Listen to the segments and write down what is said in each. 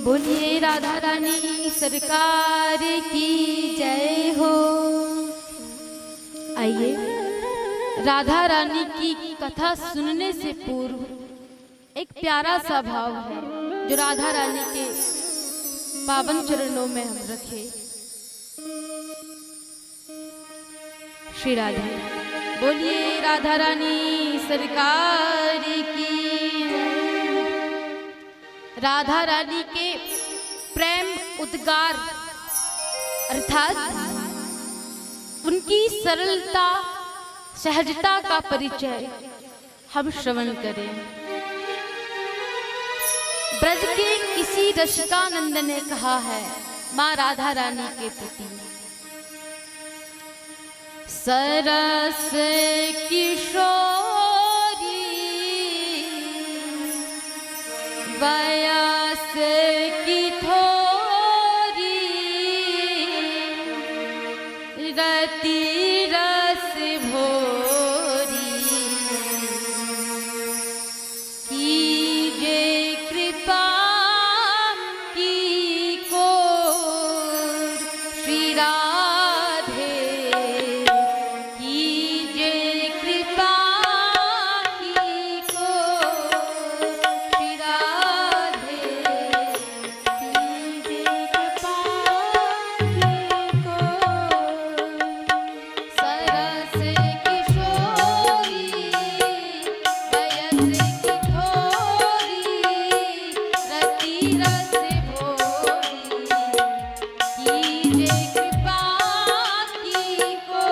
बोलिए राधा रानी सरकार की जय हो। आइए, राधा रानी की कथा सुनने से पूर्व एक प्यारा सा भाव है जो राधा रानी के पावन चरणों में हम रखे। श्री राधे। बोलिए राधा रानी सरकार की। राधा रानी के प्रेम उद्गार अर्थात उनकी सरलता सहजता का परिचय हम श्रवण करें। ब्रज के किसी रसिकानंद ने कहा है माँ राधा रानी के प्रति, सरस किशोरी वयस की थोरी रति रस भोरी कीजे कृपा की को श्री राधे कीजे कृपा की को श्री राधे कीजे कृपा की को सरस किशोरी वयस की थोरी रति रस भोरी कीजे कृपा की को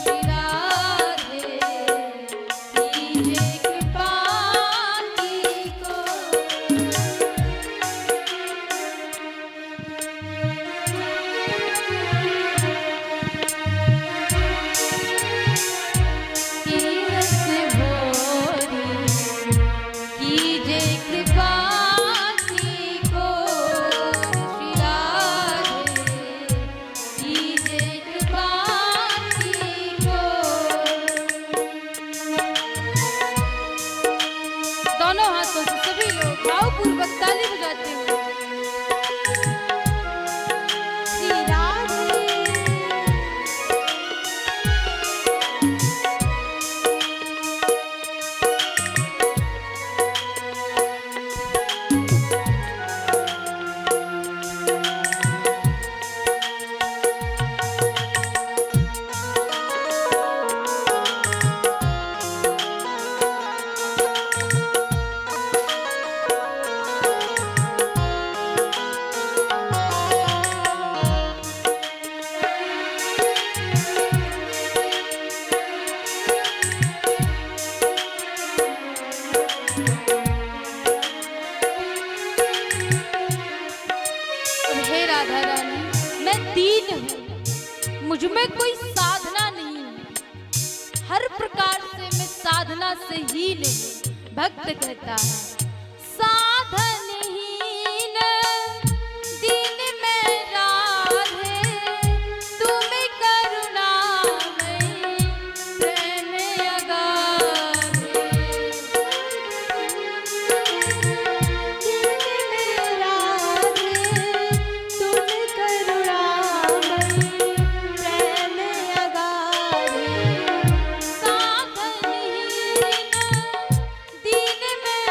श्री राधे कीजे कृपा की को। कीरस भोरी कीजे कृपा की को श्री राधे कीजे कृपा की को। दोनों हाथों से सभी लोग भावपूर्वक ताली बजाते हुए श्री राधे। हे राधा रानी, मैं दीन हूँ, मुझ में कोई साधना नहीं है। हर प्रकार से मैं साधना से हीन हूँ। भक्त कहता है साधनहीन दीन मैं राधे तुम करुणामयी प्रेम अगाधे। साधनहीन दीन मैं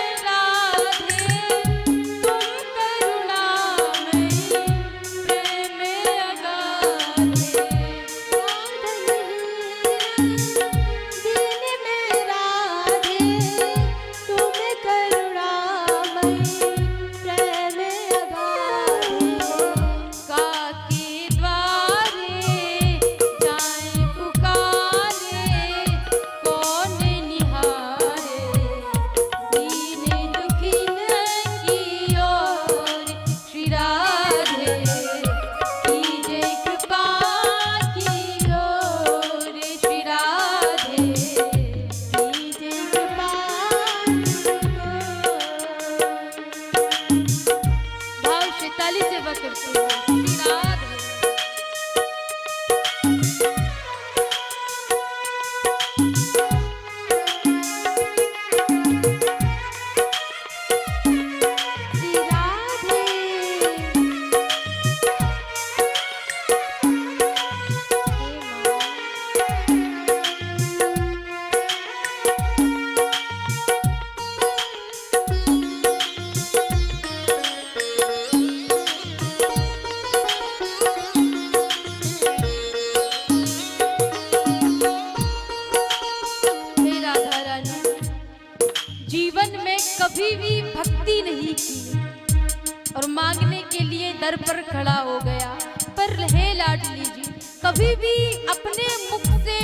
की और मांगने के लिए दर पर खड़ा हो गया। पर हे लाडली जी, कभी भी अपने मुख से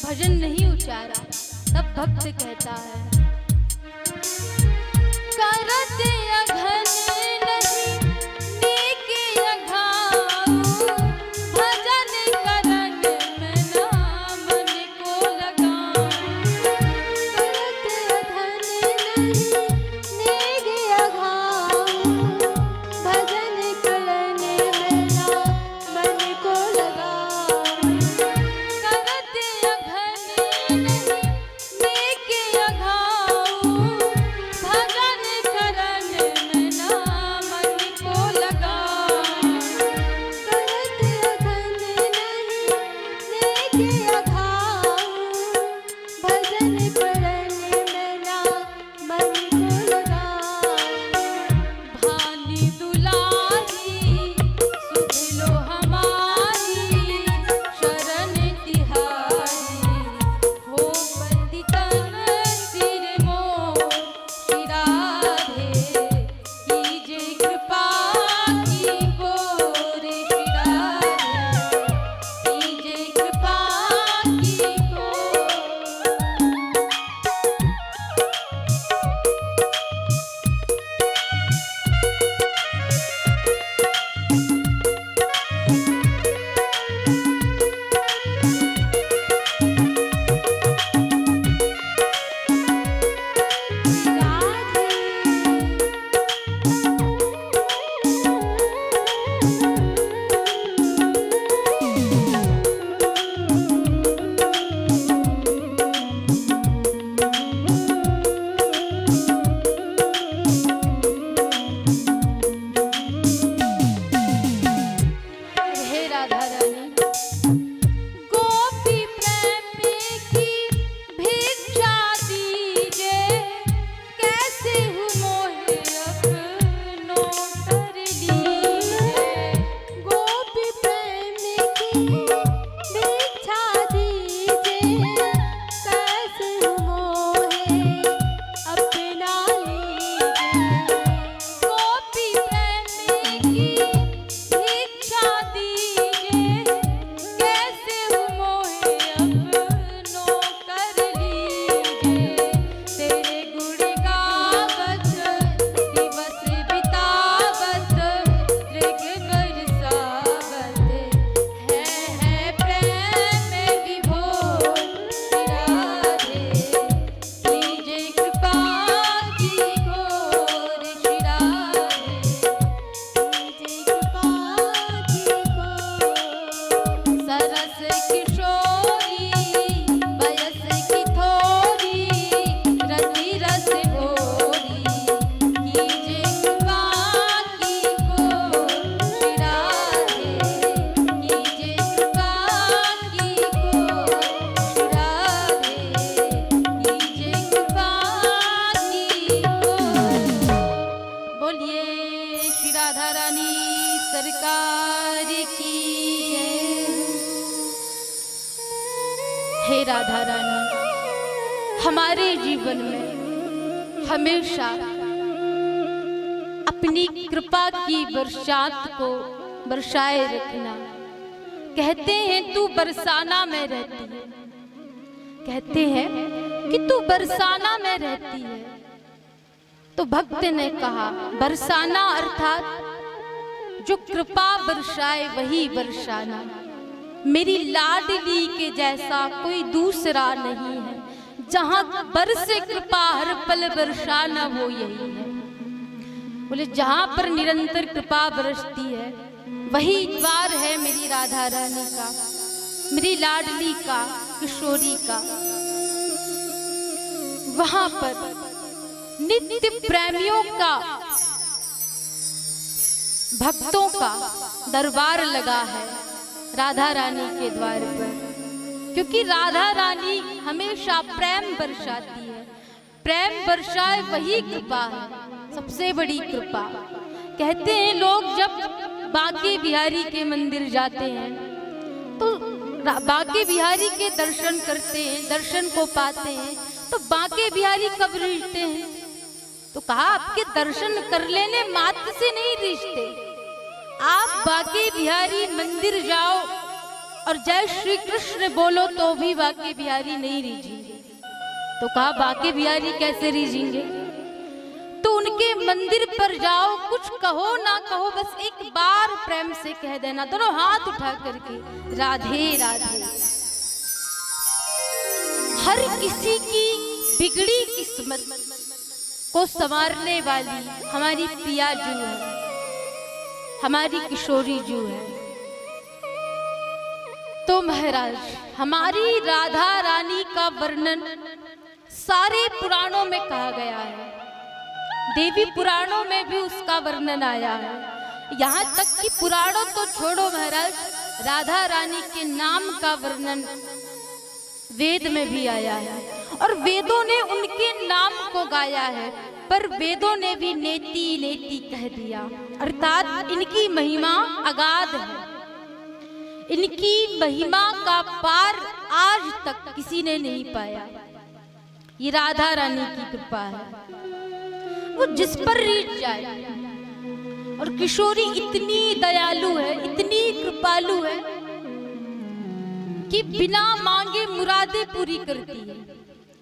भजन नहीं उचारा। तब भक्त कहता है, करत अघन नहीं नीक अघाऊ, भजन करन में नाम को लगाऊं। करत अघन नहीं नीक अघाऊ, भजन करन में नाम को लगाऊं। करत अघन नहीं नीक अघाऊ, भजन करन में नाम को लगाऊं। करत अघन नहीं नीक अघाऊ, भजन करन में नाम को लगाऊं। भानी दुलारी सुध लो हमारी, शरण तिहारी हो पति तन सिर मोर। श्री राधे कीजे कृपा की गोर। श्री राधे कीजे कृपा की गोर। हे राधा रानी, गोपी प्रेम की भिक्षा दीजे, कैसे हूँ मोहे अपनो कर लीजे। गोपी प्रेम की भिक्षा दीजे, कैसे हूँ मोहे अपना लीजे। गोपी प्रेम की भिक्षा दीजे, कैसे हूँ मोहे अपनो कर लीजे। तेरे गुण गावत दिवस बितावत, मृग बरसावत है प्रेम विभोर। श्री राधे कीजे कृपा की गोर। श्री राधे कीजे कृपा की गोर। सरस किशोरी बयस की थोरी, रति रस भोरी कीजे कृपा की गोर। श्री राधे कीजे कृपा की गोर। श्री राधे कीजे कृपा की गोर। बोलिए श्री राधा रानी सरकार की जय। हे राधा रानी, हमारे जीवन में हमेशा अपनी कृपा की बरसात को बरसाए रखना। कहते हैं तू बरसाना में रहती है, कहते हैं कि तू बरसाना में रहती है। तो भक्त ने कहा, बरसाना अर्थात जो कृपा बरसाए वही बरसाना। मेरी लाडली के जैसा कोई दूसरा नहीं है। जहां बरसे कृपा हर पल बरसाना वो यही है। बोले जहां पर निरंतर कृपा बरसती है वही द्वार है मेरी राधा रानी का, मेरी लाडली का, किशोरी का। वहां पर नित्य प्रेमियों का, भक्तों का दरबार लगा है राधा रानी के द्वार पर, क्योंकि राधा रानी हमेशा प्रेम बरसाती है। प्रेम बरसाए वही कृपा है, सबसे बड़ी कृपा। कहते हैं लोग जब बांके बिहारी के मंदिर जाते हैं तो बांके बिहारी के दर्शन करते हैं, दर्शन को पाते हैं। तो बांके बिहारी कब रुलते हैं? तो कहा आपके दर्शन कर लेने मात्र से नहीं रिश्ते, आप बांके बिहारी मंदिर जाओ और जय श्री कृष्ण बोलो तो भी बांके बिहारी नहीं रीझेंगे। तो कहा बांके बिहारी कैसे रीझेंगे? तो उनके मंदिर पर जाओ, कुछ कहो ना कहो, बस एक बार प्रेम से कह देना, दोनों हाथ उठा करके राधे राधे। हर किसी की बिगड़ी किस्मत को संवारने वाली हमारी पिया जू है, हमारी किशोरी जू है। तो महाराज हमारी राधा रानी का वर्णन सारे पुराणों में कहा गया है, देवी पुराणों में भी उसका वर्णन आया है। यहाँ तक कि पुराणों तो छोड़ो महाराज, राधा रानी के नाम का वर्णन वेद में भी आया है और वेदों ने उनके नाम को गाया है, पर वेदों ने भी नेति नेति कह दिया, अर्थात इनकी महिमा अगाध है, इनकी महिमा का पार आज तक किसी ने नहीं पाया। ये राधा रानी की कृपा है, वो जिस पर रीझ जाए। और किशोरी इतनी दयालु है, इतनी कृपालु है कि बिना मांगे मुरादें पूरी करती है।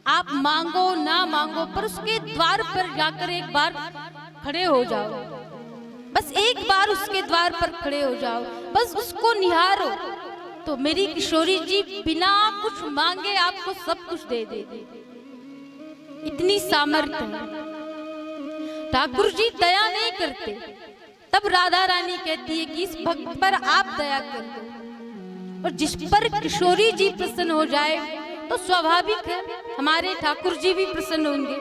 आप मांगो ना मांगो, पर उसके द्वार पर जाकर एक बार खड़े हो जाओ, बस एक बार उसके द्वार पर खड़े हो जाओ, बस उसको निहारो, तो मेरी किशोरी जी बिना कुछ मांगे आपको सब कुछ दे देगी। इतनी सामर्थ्य है। ठाकुर जी दया नहीं करते, तब राधा रानी कहती है कि इस भक्त पर आप दया कर दो, और जिस पर किशोरी जी प्रसन्न हो जाए तो स्वाभाविक है हमारे ठाकुर जी भी प्रसन्न होंगे।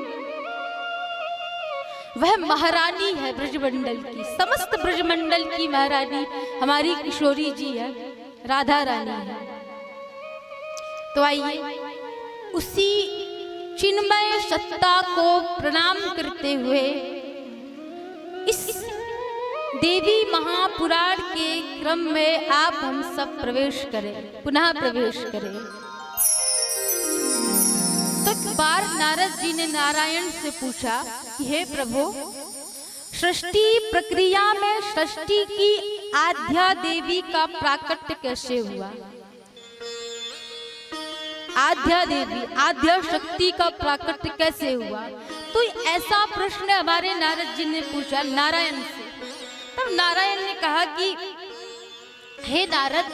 वह महारानी है ब्रजमंडल की, समस्त ब्रजमंडल की महारानी हमारी किशोरी जी है, राधा रानी है। तो आइए उसी चिन्मय सत्ता को प्रणाम करते हुए इस देवी महापुराण के क्रम में आप हम सब प्रवेश करें, पुनः प्रवेश करें। तो एक बार नारद जी ने नारायण से पूछा कि हे प्रभु, सृष्टि प्रक्रिया में सृष्टि की आद्या देवी का प्राकट्य कैसे हुआ? आद्या देवी, आद्या शक्ति का प्राकट्य कैसे हुआ? तो ऐसा प्रश्न हमारे नारद जी ने पूछा नारायण से। तब नारायण ने कहा कि हे नारद,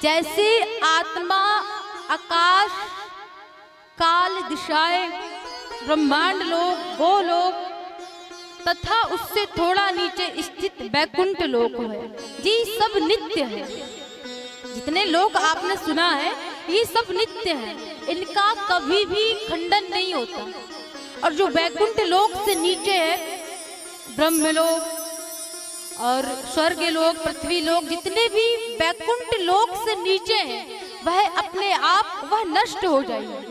जैसे आत्मा आकाश काल दिशाएं ब्रह्मांड लोक गोलोक तथा उससे थोड़ा नीचे स्थित वैकुंठ लोक है, ये सब नित्य है। जितने लोक आपने सुना है ये सब नित्य है, इनका कभी भी खंडन नहीं होता। और जो वैकुंठ लोक से नीचे है, ब्रह्मलोक और स्वर्ग लोक पृथ्वी लोक, जितने भी वैकुंठ लोक से नीचे हैं वह अपने आप वह नष्ट हो जाएंगे,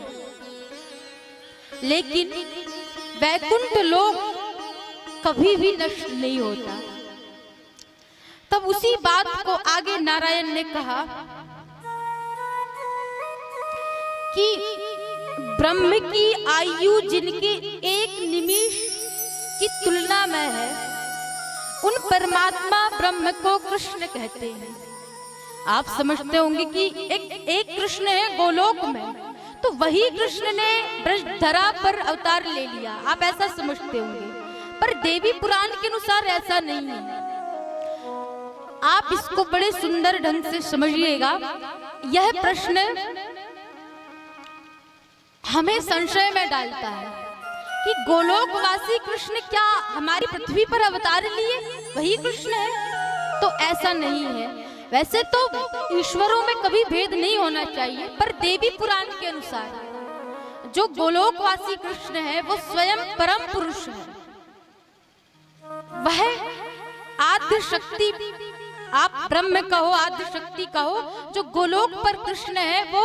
लेकिन वैकुंठ लोक कभी भी नष्ट नहीं होता। तब उसी बात को आगे नारायण ने कहा कि ब्रह्म की आयु जिनके एक निमिष की तुलना में है, उन परमात्मा ब्रह्म को कृष्ण कहते हैं। आप समझते होंगे कि एक कृष्ण है गोलोक में, तो वही कृष्ण ने ब्रजधरा पर अवतार ले लिया, आप ऐसा समझते होंगे, पर देवी पुराण के अनुसार ऐसा नहीं है। आप इसको बड़े सुंदर ढंग से समझिएगा। यह प्रश्न हमें संशय में डालता है कि गोलोकवासी कृष्ण क्या हमारी पृथ्वी पर अवतार लिए वही कृष्ण है? तो ऐसा नहीं है। वैसे तो ईश्वरों में कभी भेद नहीं होना चाहिए, पर देवी पुराण के अनुसार जो गोलोकवासी कृष्ण है वो स्वयं परम पुरुष है, वह आद्य शक्ति, आप ब्रह्म कहो आद्य शक्ति कहो, जो गोलोक पर कृष्ण है वो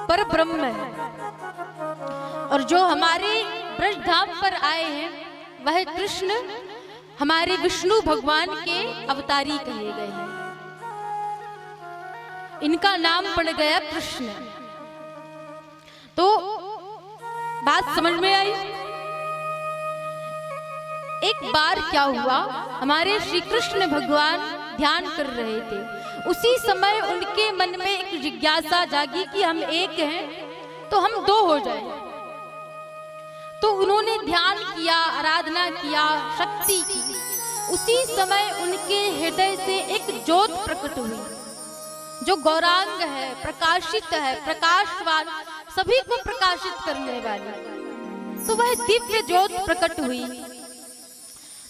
पर ब्रह्म है। और जो हमारे ब्रजधाम पर आए हैं वह कृष्ण हमारे विष्णु भगवान के अवतारी कहे गए हैं, इनका नाम पड़ गया कृष्ण। तो बात समझ में आई? एक बार क्या हुआ, हमारे श्री कृष्ण भगवान ध्यान कर रहे थे। उसी समय उनके मन में एक जिज्ञासा जागी कि हम एक हैं तो हम दो हो जाएं। तो उन्होंने ध्यान किया, आराधना किया, शक्ति की। उसी समय उनके हृदय से एक ज्योत प्रकट हुई जो गौरांग है, प्रकाशित है, प्रकाशवान, सभी को प्रकाशित करने वाली। तो वह दिव्य ज्योत प्रकट हुई।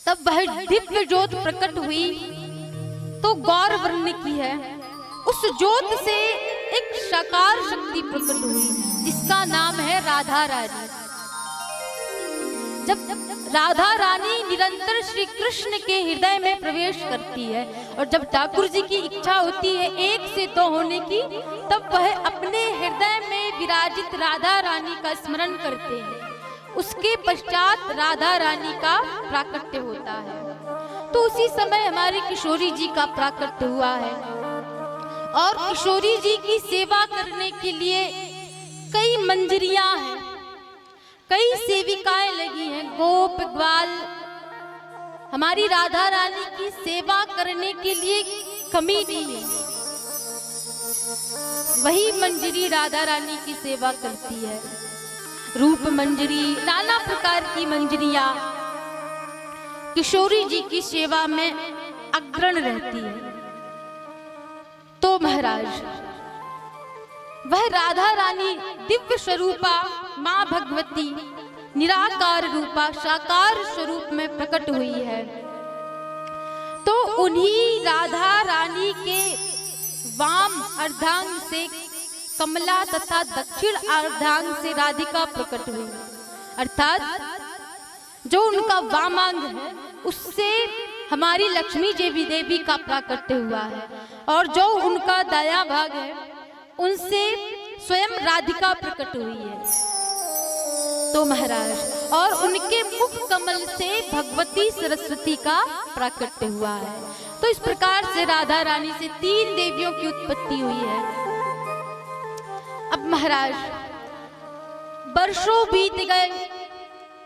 तब वह दिव्य ज्योत प्रकट हुई तो गौर वर्ण की है। उस ज्योत से एक साकार शक्ति प्रकट हुई जिसका नाम है राधा रानी। जब राधा रानी निरंतर श्री कृष्ण के हृदय में प्रवेश करती है और जब ठाकुर जी की इच्छा होती है एक से दो होने की, तब वह अपने हृदय में विराजित राधा रानी का स्मरण करते हैं। उसके पश्चात राधा रानी का प्राकट्य होता है। तो उसी समय हमारे किशोरी जी का प्राकट्य हुआ है और किशोरी जी की सेवा करने के लिए कई मंजरियां हैं, कई सेविकाएं लगी हैं, गोप ग्वाल हमारी राधा रानी की सेवा करने के लिए कमी नहीं है। वही मंजरी राधा रानी की सेवा करती है। रूप मंजरी, नाना प्रकार की मंजरियां किशोरी जी की सेवा में अग्रण रहती है। तो महाराज वह राधा रानी दिव्य स्वरूपा माँ भगवती निराकार रूपा साकार स्वरूप में प्रकट हुई है। तो उन्हीं राधा रानी के वाम अर्धांग से कमला तथा दक्षिण अर्धांग से राधिका प्रकट हुई। अर्थात जो उनका वामांग है उससे हमारी लक्ष्मी देवी का प्राकट्य हुआ है और जो उनका दाया भाग है उनसे स्वयं राधिका प्रकट हुई है। तो महाराज और उनके मुख कमल से भगवती सरस्वती का प्राकट्य हुआ है। तो इस प्रकार से राधा रानी से तीन देवियों की उत्पत्ति हुई है। अब महाराज वर्षों बीत गए।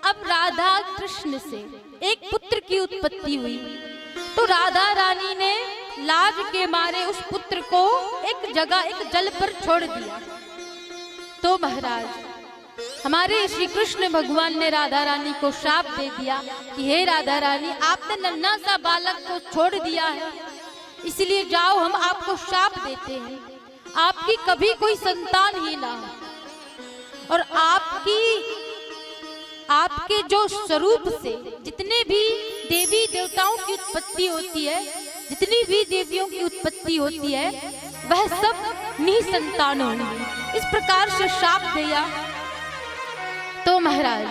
अब राधा कृष्ण से एक पुत्र की उत्पत्ति हुई। तो राधा रानी ने लाज के मारे उस पुत्र को एक जगह एक जल पर छोड़ दिया। तो महाराज हमारे श्री कृष्ण भगवान ने राधा रानी को श्राप दे दिया कि हे राधा रानी, आपने नन्हा सा बालक को छोड़ दिया है, इसलिए जाओ हम आपको श्राप देते हैं, आपकी कभी कोई संतान ही ना हो और आपके जो स्वरूप से जितने भी देवी देवताओं की उत्पत्ति होती है, जितनी भी देवियों की उत्पत्ति होती है, वह सब निसंतान होंगी। इस प्रकार से श्राप दिया। तो महाराज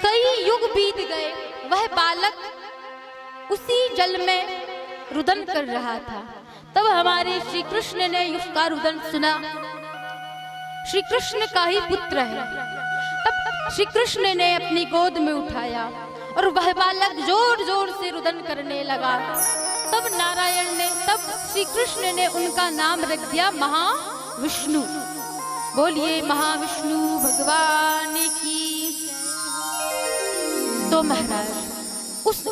कई युग बीत गए। वह बालक उसी जल में रुदन कर रहा था। तब हमारे श्री कृष्ण ने उसका रुदन सुना। श्री कृष्ण का ही पुत्र है। तब श्री कृष्ण ने अपनी गोद में उठाया और वह बालक जोर जोर से रुदन करने लगा। तब श्री कृष्ण ने उनका नाम रख दिया महाविष्णु। बोलिए महाविष्णु भगवान की। तो महाराज उस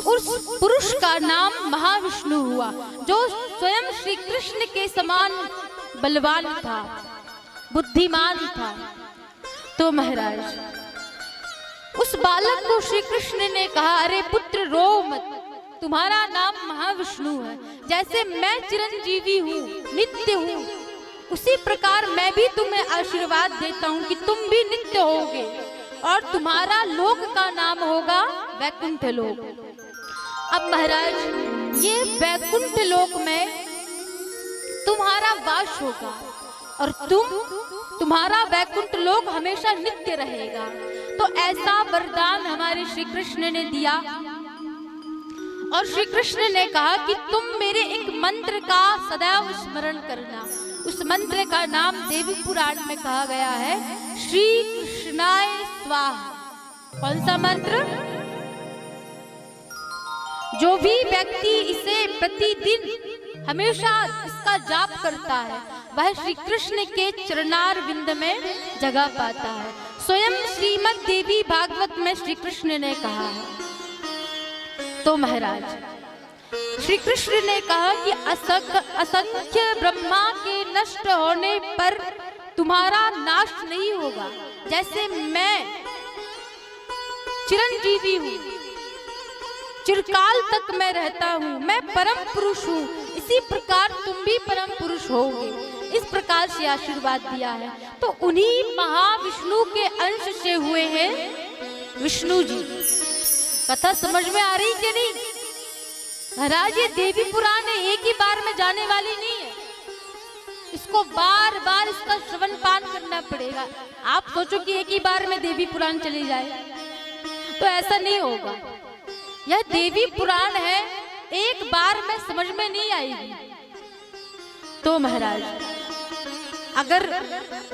पुरुष का नाम महाविष्णु हुआ जो स्वयं श्री कृष्ण के समान बलवान था, बुद्धिमान था। तो महाराज उस बालक को श्री कृष्ण ने कहा, अरे पुत्र रो मत, तुम्हारा नाम महाविष्णु है। जैसे मैं चिरंजीवी हूँ, नित्य हूँ, उसी प्रकार मैं भी तुम्हें आशीर्वाद देता हूँ कि तुम भी नित्य होगे और तुम्हारा लोक का नाम होगा वैकुंठ लोक। अब महाराज ये वैकुंठ लोक में तुम्हारा वास होगा और तुम्हारा वैकुंठ लोक हमेशा नित्य रहेगा। तो ऐसा वरदान हमारे श्री कृष्ण ने दिया और श्री कृष्ण ने कहा कि तुम मेरे एक मंत्र का सदैव स्मरण करना। उस मंत्र का नाम देवी पुराण में कहा गया है, श्री कृष्णाय स्वाहा। कौन सा मंत्र? जो भी व्यक्ति इसे प्रतिदिन हमेशा इसका जाप करता है वह श्री कृष्ण के चरणार विंद में जगह पाता है। स्वयं श्रीमद् देवी भागवत में श्री कृष्ण ने कहा है। तो महाराज श्री कृष्ण ने कहा कि असंख्य ब्रह्मा के नष्ट होने पर तुम्हारा नाश नहीं होगा। जैसे मैं चिरंजीवी हूँ, चिरकाल तक मैं रहता हूँ, मैं परम पुरुष हूँ, इसी प्रकार तुम भी परम पुरुष होगे। इस प्रकार से आशीर्वाद दिया है। तो उन्हीं महाविष्णु के अंश से हुए हैं विष्णु जी। कथा समझ में आ रही कि नहीं? महाराज ये देवी पुराण एक ही बार में जाने वाली नहीं है, इसको बार बार इसका श्रवण पान करना पड़ेगा। आप सोचो कि एक ही बार में देवी पुराण चली जाए, तो ऐसा नहीं होगा। यह देवी पुराण है, एक बार में समझ में नहीं आएगी। तो महाराज अगर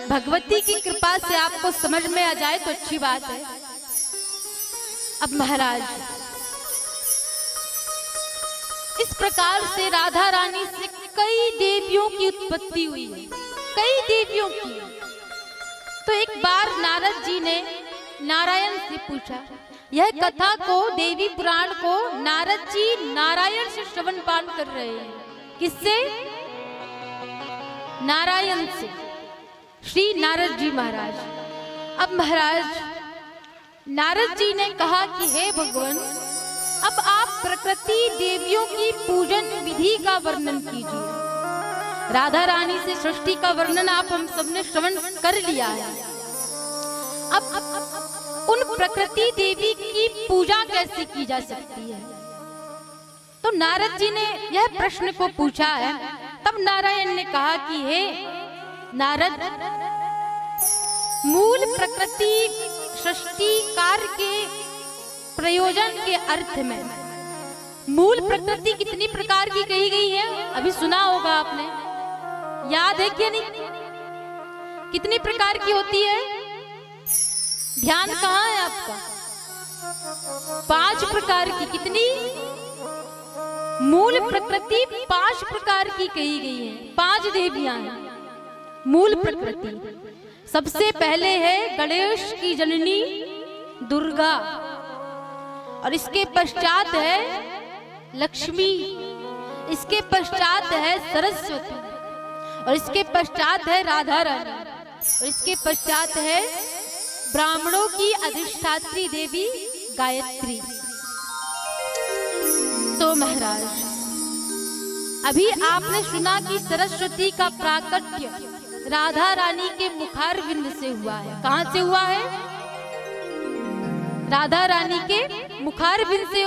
भगवती की कृपा से आपको समझ में आ जाए तो अच्छी बात है। अब महाराज इस प्रकार से राधा रानी से कई देवियों की उत्पत्ति हुई है, कई देवियों की। तो एक बार नारद जी ने नारायण से पूछा, यह कथा को, देवी पुराण को नारद जी नारायण से श्रवण पान कर रहे हैं। किससे? नारायण से, श्री नारद जी महाराज। अब महाराज नारद जी ने कहा कि हे भगवान, अब आप प्रकृति देवियों की पूजन विधि का वर्णन कीजिए। राधा रानी से सृष्टि का वर्णन आप हम सबने श्रवण कर लिया है। अब उन प्रकृति देवी की पूजा कैसे की जा सकती है? तो नारद जी ने यह प्रश्न को पूछा है। तब नारायण ने कहा कि हे नारद, मूल प्रकृति सृष्टि कार्य के प्रयोजन के अर्थ में मूल प्रकृति कितनी प्रकार की कही गई है? अभी सुना होगा आपने, याद है क्या नहीं? कितनी प्रकार की होती है? ध्यान कहाँ है आपका? 5 प्रकार की। कितनी? मूल प्रकृति 5 प्रकार की कही गई है। 5 देवियां हैं मूल प्रकृति। सबसे पहले है गणेश की जननी दुर्गा, और इसके पश्चात है लक्ष्मी, इसके पश्चात है सरस्वती, और इसके पश्चात है राधा रानी, और इसके पश्चात है ब्राह्मणों की अधिष्ठात्री देवी गायत्री। तो महाराज अभी आपने सुना कि सरस्वती का प्राकट्य राधा रानी के मुखार बिंद से हुआ है। कहां से हुआ है? राधा रानी के मुखार बिंद से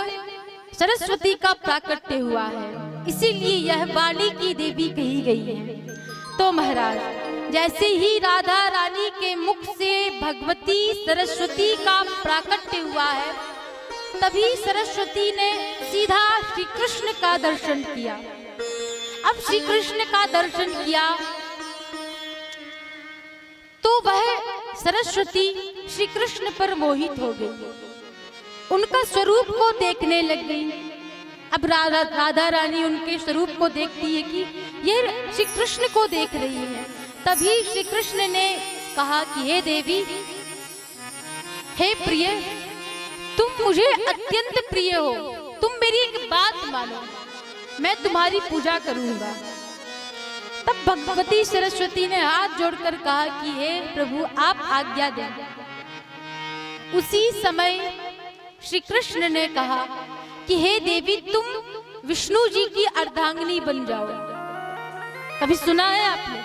सरस्वती का प्राकट्य हुआ है, इसीलिए यह वाणी की देवी कही गई है। तो महाराज जैसे ही राधा रानी के मुख से भगवती सरस्वती का प्राकट्य हुआ है, तभी सरस्वती ने सीधा श्री कृष्ण का दर्शन किया। अब श्री कृष्ण का दर्शन किया तो वह सरस्वती श्री कृष्ण पर मोहित हो गई, उनका स्वरूप को देखने लग गई। अब राधा रानी उनके स्वरूप को देखती है कि ये श्री कृष्ण को देख रही है। तभी श्री कृष्ण ने कहा कि हे देवी, हे प्रिय, तुम मुझे अत्यंत प्रिय हो, तुम मेरी एक बात मानो, मैं तुम्हारी पूजा करूंगा। तब भगवती सरस्वती ने हाथ जोड़कर कहा कि हे प्रभु, आप आज्ञा दें। उसी समय श्री कृष्ण ने कहा कि हे देवी, तुम विष्णु जी की अर्धांगिनी बन जाओ। कभी सुना है आपने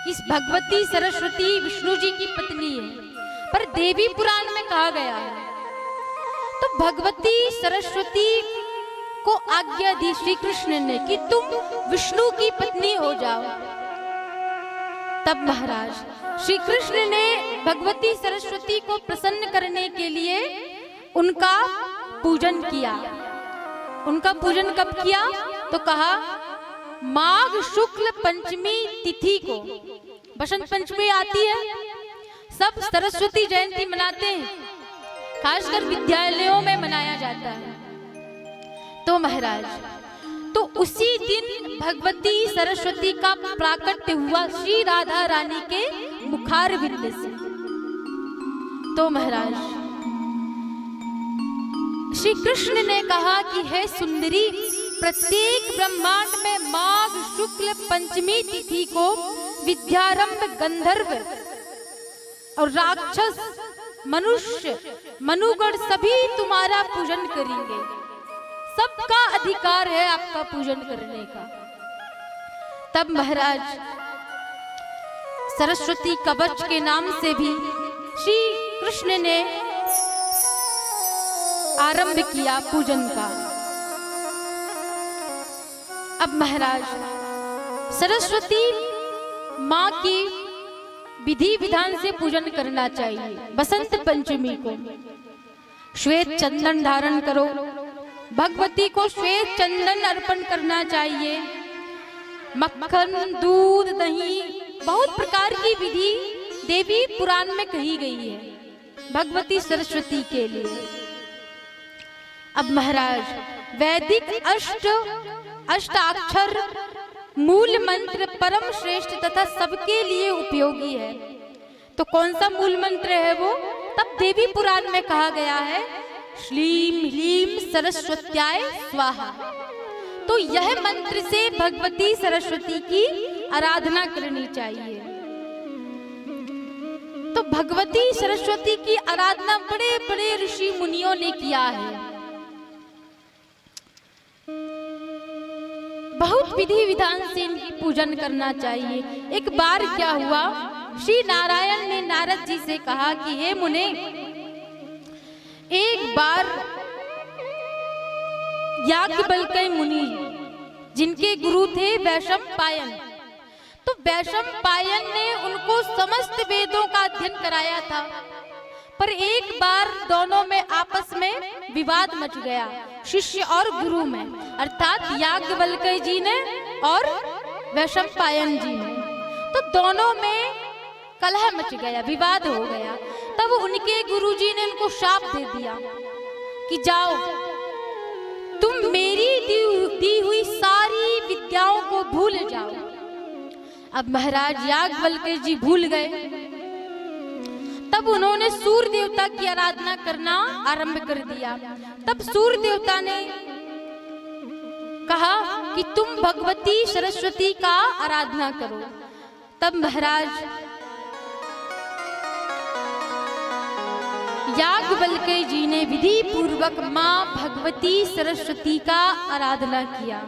कि भगवती सरस्वती विष्णु जी की पत्नी है, पर देवी पुराण में कहा गया है। तो भगवती सरस्वती को आज्ञा दी श्री कृष्ण ने कि तुम विष्णु की पत्नी हो जाओ। तब महाराज श्री कृष्ण ने भगवती सरस्वती को प्रसन्न करने के लिए उनका पूजन किया। उनका पूजन कब किया? तो कहा माघ शुक्ल पंचमी तिथि को, बसंत पंचमी आती है, सब सरस्वती जयंती मनाते हैं, खासकर विद्यालयों में मनाया जाता है। तो महाराज तो उसी दिन भगवती सरस्वती का प्राकट्य हुआ श्री राधा रानी के मुखार बिंद से। तो महाराज श्री कृष्ण ने कहा कि हे सुंदरी, प्रत्येक ब्रह्मांड में माघ शुक्ल पंचमी तिथि को विद्यारंभ गंधर्व और राक्षस, मनुष्य, मनुगण सभी तुम्हारा पूजन करेंगे। सबका अधिकार है आपका पूजन करने का। तब महाराज सरस्वती कवच के नाम से भी श्री कृष्ण ने आरंभ किया पूजन का। अब महाराज सरस्वती माँ की विधि विधान से पूजन करना चाहिए। बसंत पंचमी को श्वेत चंदन धारण करो, भगवती को श्वेत चंदन अर्पण करना चाहिए। मक्खन, दूध, दही, बहुत प्रकार की विधि देवी पुराण में कही गई है भगवती सरस्वती के लिए। अब महाराज वैदिक अष्टाक्षर मूल मंत्र परम श्रेष्ठ तथा सबके लिए उपयोगी है। तो कौन सा मूल मंत्र है वो? तब देवी पुराण में कहा गया है श्लीम ह्लीम सरस्वत्याय स्वाहा। तो यह मंत्र से भगवती सरस्वती की आराधना करनी चाहिए। तो भगवती सरस्वती की आराधना बड़े बड़े ऋषि मुनियों ने किया है। बहुत विधि विधान से इनकी पूजन करना चाहिए। एक बार क्या हुआ, श्री नारायण ने नारद जी से कहा कि हे मुने, एक बार याज्ञवल्क्य मुनि जिनके गुरु थे वैशंपायन, तो वैशंपायन ने उनको समस्त वेदों का अध्ययन कराया था। पर एक बार दोनों में आपस में विवाद मच गया, शिष्य और गुरु में, अर्थात याज्ञवल्क्य जी ने और वैशंपायन जी ने। तो दोनों में कलह मच गया, विवाद हो गया। तब उनके गुरुजी ने उनको शाप दे दिया कि जाओ तुम मेरी दी हुई सारी विद्याओं को भूल जाओ। अब महाराज याज्ञवल्क्य जी भूल गए। तब उन्होंने सूर्य देवता की आराधना करना आरंभ कर दिया। तब सूर्य देवता ने कहा कि तुम भगवती सरस्वती का आराधना करो। तब महाराज याज्ञवल्क्य जी ने विधि पूर्वक मां भगवती सरस्वती का आराधना किया,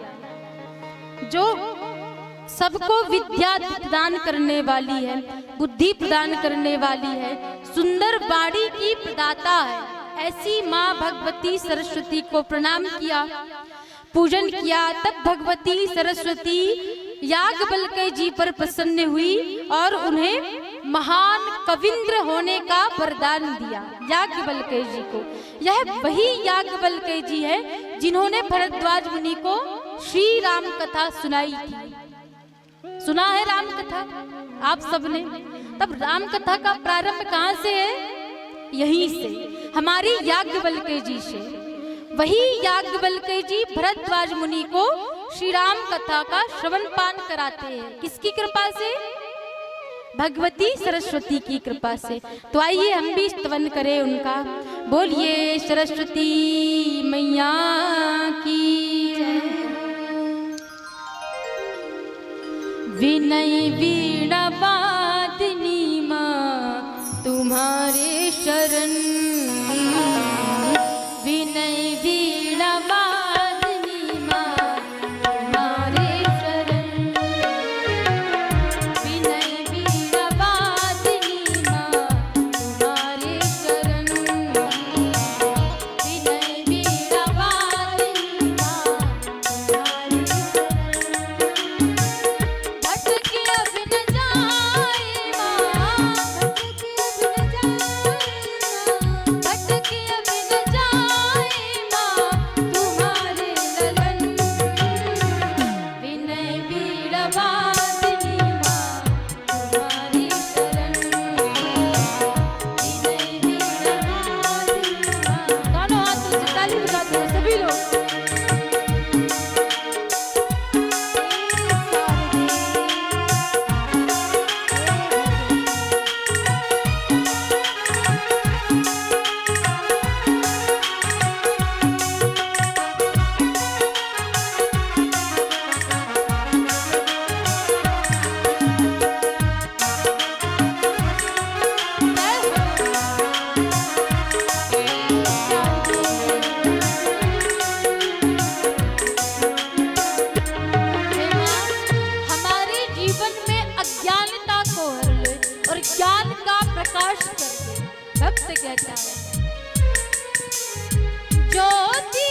जो सबको विद्या प्रदान करने वाली है, बुद्धि प्रदान करने वाली है, सुंदर वाणी की प्रदाता है। ऐसी मां भगवती सरस्वती को प्रणाम किया, पूजन किया। तब भगवती सरस्वती याज्ञवल्क्य जी पर प्रसन्न हुई और उन्हें महान कविंद्र होने का वरदान दिया याज्ञवल्क्य जी को। यह वही याज्ञवल्क्य जी है जिन्होंने भरद्वाज मुनि को श्री राम कथा सुनाई थी। सुना है राम कथा आप सबने? तब राम कथा का प्रारंभ कहाँ से है? यहीं से, हमारी याज्ञवल्क्य जी से। वही याज्ञवल्क्य जी भरद्वाज मुनि को श्री राम कथा का श्रवण पान कराते हैं। किसकी कृपा से? भगवती सरस्वती की कृपा से। तो आइए हम भी स्तवन करें उनका। बोलिए सरस्वती मैया की जय। विनय वीणा वादिनी माँ तुम्हारे शरण, विनय वीणा वादिनी माँ तुम्हारे शरण, विनय वीणा वादिनी माँ तुम्हारे शरण, विनय वीणा वादिनी माँ तुम्हारे शरण। भटके अभिनंदन प्रकाश कर दे। भक्त कहता है ज्योति